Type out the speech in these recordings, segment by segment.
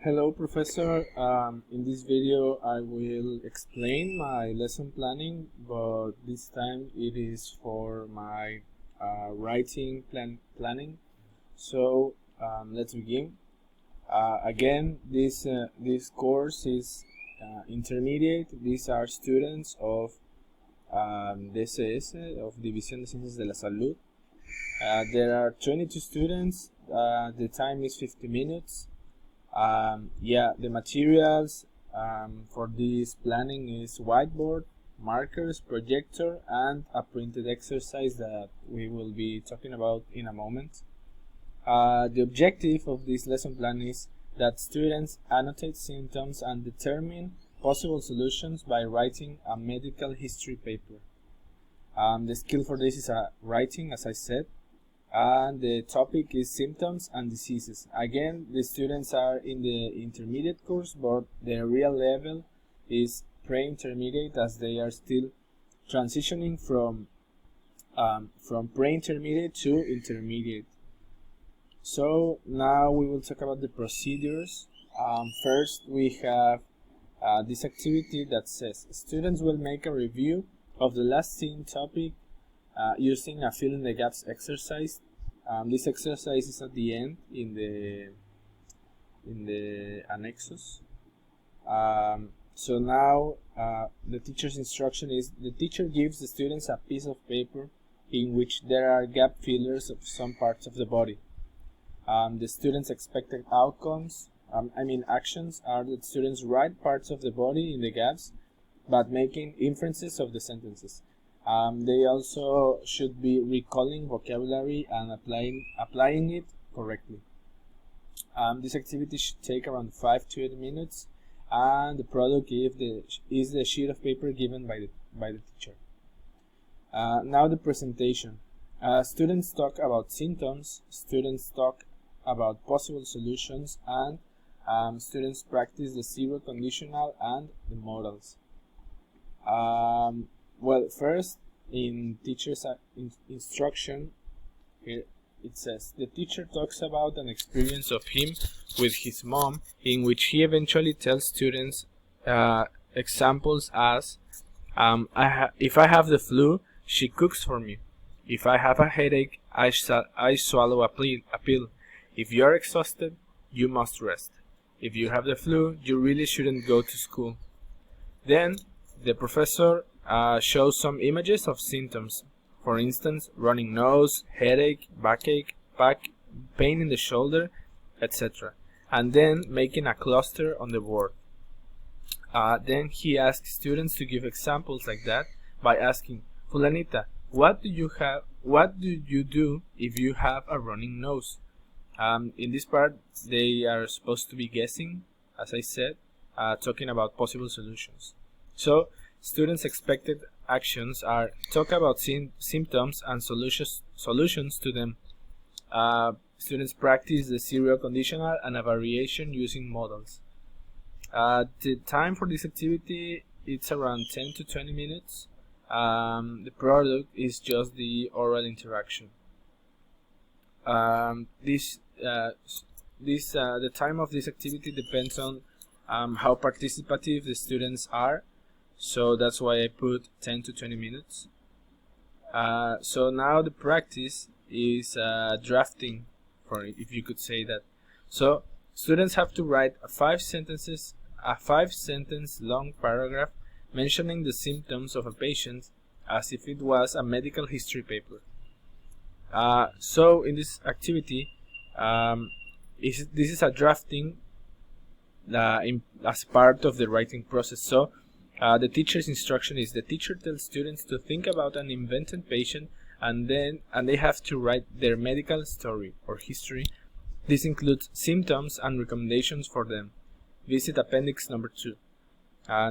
Hello, Professor. In this video, I will explain my lesson planning, but this time it is for my writing planning. So let's begin. Again, this course is intermediate. These are students of DCS, of División de Ciencias de la Salud. There are 22 students. The time is 50 minutes. The materials for this planning is whiteboard, markers, projector, and a printed exercise that we will be talking about in a moment. The objective of this lesson plan is that students annotate symptoms and determine possible solutions by writing a medical history paper. The skill for this is writing, as I said. And the topic is symptoms and diseases. Again, the students are in the intermediate course, but their real level is pre-intermediate, as they are still transitioning from pre-intermediate to intermediate. So now we will talk about the procedures. First, we have this activity that says students will make a review of the last seen topic using a fill in the gaps exercise. This exercise is at the end in the annexos. So now the teacher's instruction is the teacher gives the students a piece of paper in which there are gap fillers of some parts of the body. The students' expected outcomes, actions, are that students write parts of the body in the gaps, but making inferences of the sentences. They also should be recalling vocabulary and applying it correctly. This activity should take around 5 to 8 minutes, and the product is the sheet of paper given by the teacher. Now the presentation. Students talk about symptoms, students talk about possible solutions, and students practice the zero conditional and the modals. Well, first, in teacher's instruction, here it says, the teacher talks about an experience of him with his mom, in which he eventually tells students examples as, if I have the flu, she cooks for me. If I have a headache, I swallow a pill. If you are exhausted, you must rest. If you have the flu, you really shouldn't go to school. Then, the professor shows some images of symptoms. For instance, running nose, headache, backache, pain in the shoulder, etc. And then making a cluster on the board. Then he asks students to give examples like that by asking, Fulanita, what do you do if you have a running nose? In this part, they are supposed to be guessing, as I said, talking about possible solutions. So, students' expected actions are talk about symptoms and solutions to them. Students practice the zero conditional and a variation using models. The time for this activity it's around 10 to 20 minutes. The product is just the oral interaction. The time of this activity depends on how participative the students are. So that's why I put 10 to 20 minutes. So now the practice is drafting, if you could say that. So students have to write a 5-sentence long paragraph mentioning the symptoms of a patient as if it was a medical history paper. So in this activity, this is a drafting as part of the writing process. So the teacher's instruction is the teacher tells students to think about an invented patient and they have to write their medical story or history. This includes symptoms and recommendations for them. Visit appendix number 2.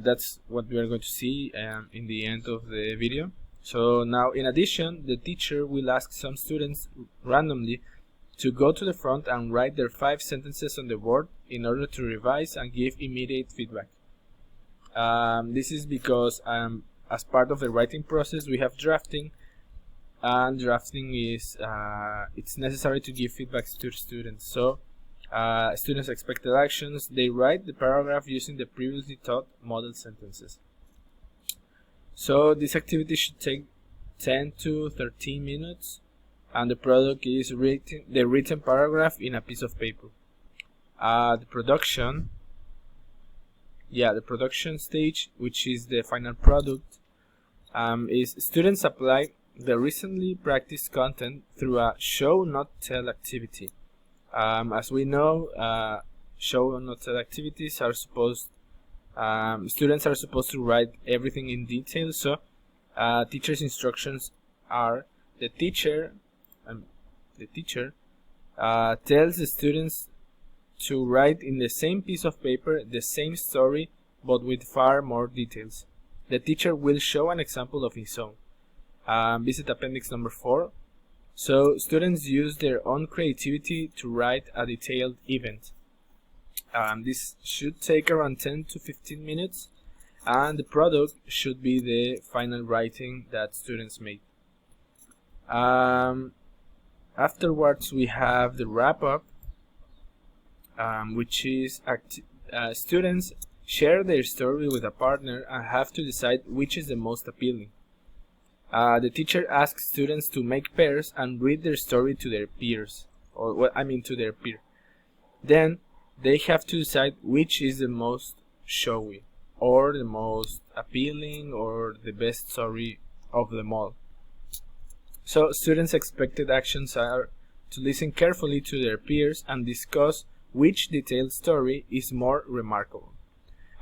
That's what we are going to see in the end of the video. So now, in addition, the teacher will ask some students randomly to go to the front and write their 5 sentences on the board in order to revise and give immediate feedback. This is because as part of the writing process we have drafting, and drafting is it's necessary to give feedback to students. So Students' expected actions. They write the paragraph using the previously taught model sentences. So this activity should take 10 to 13 minutes, and the product is the written paragraph in a piece of paper. The production stage, which is the final product, is students apply the recently practiced content through a show not tell activity. As we know, show not tell activities are students are supposed to write everything in detail. So teacher's instructions are the teacher tells the students to write in the same piece of paper the same story but with far more details. The teacher will show an example of his own. Visit appendix number 4. So students use their own creativity to write a detailed event. This should take around 10 to 15 minutes, and the product should be the final writing that students made. Afterwards, we have the wrap-up, which is students share their story with a partner and have to decide which is the most appealing. The teacher asks students to make pairs and read their story to their peers, to their peer. Then they have to decide which is the most showy, or the most appealing, or the best story of them all. So students' expected actions are to listen carefully to their peers and discuss which detailed story is more remarkable.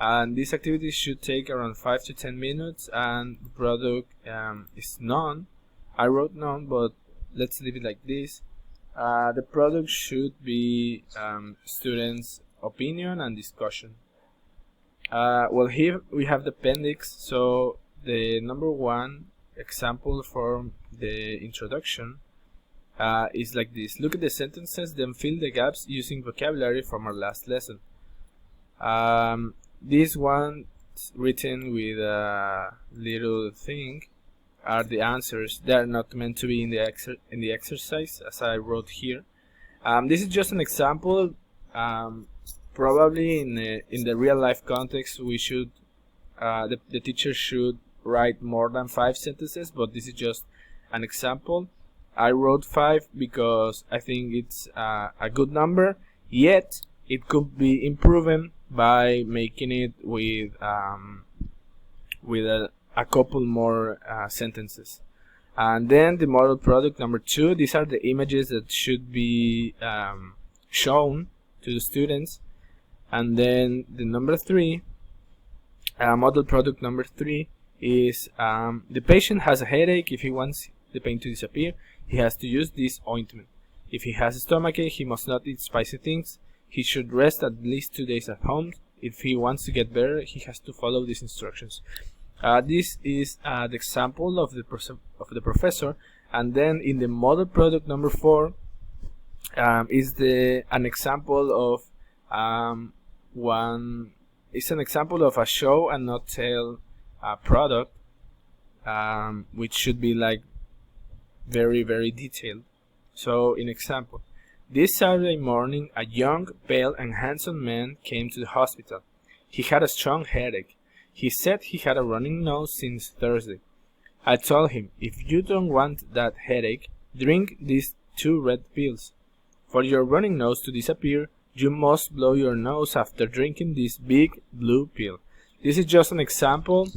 And this activity should take around 5 to 10 minutes, and the product is none. I wrote none, but let's leave it like this. The product should be students' opinion and discussion. Well, here we have the appendix. So the number 1 example from the introduction is like this. Look at the sentences, then fill the gaps using vocabulary from our last lesson. This one written with a little thing are the answers. They are not meant to be in the exercise, as I wrote here. This is just an example. Probably in the real life context, we should the teacher should write more than 5 sentences, but this is just an example. I wrote 5 because I think it's a good number, yet it could be improved by making it with a couple more sentences. And then the model product number 2, these are the images that should be shown to the students. And then the number 3, model product number 3 is the patient has a headache. If he wants the pain to disappear, he has to use this ointment. If he has a stomachache, he must not eat spicy things. He should rest at least 2 days at home. If he wants to get better, he has to follow these instructions. This is the example of the professor. And then in the model product number 4 is an example of an example of a show and not tell product, which should be like very, very detailed. So, in example, this Saturday morning, a young, pale, and handsome man came to the hospital. He had a strong headache. He said he had a running nose since Thursday. I told him, if you don't want that headache, drink these 2 red pills. For your running nose to disappear, you must blow your nose after drinking this big blue pill. This is just an example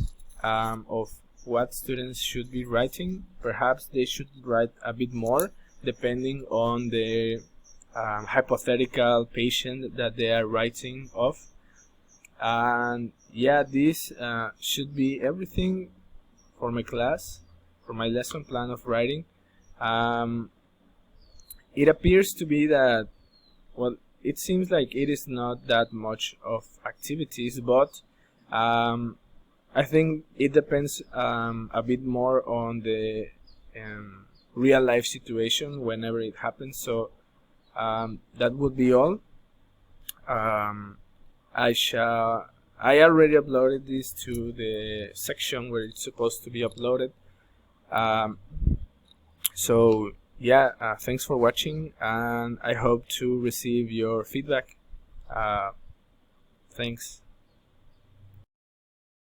of what students should be writing. Perhaps they should write a bit more depending on the hypothetical patient that they are writing of. And yeah, this should be everything for my class, for my lesson plan of writing. It appears to be that, well, it seems like it is not that much of activities, but I think it depends a bit more on the real life situation whenever it happens. So that would be all. I already uploaded this to the section where it's supposed to be uploaded. So yeah, thanks for watching, and I hope to receive your feedback. Thanks.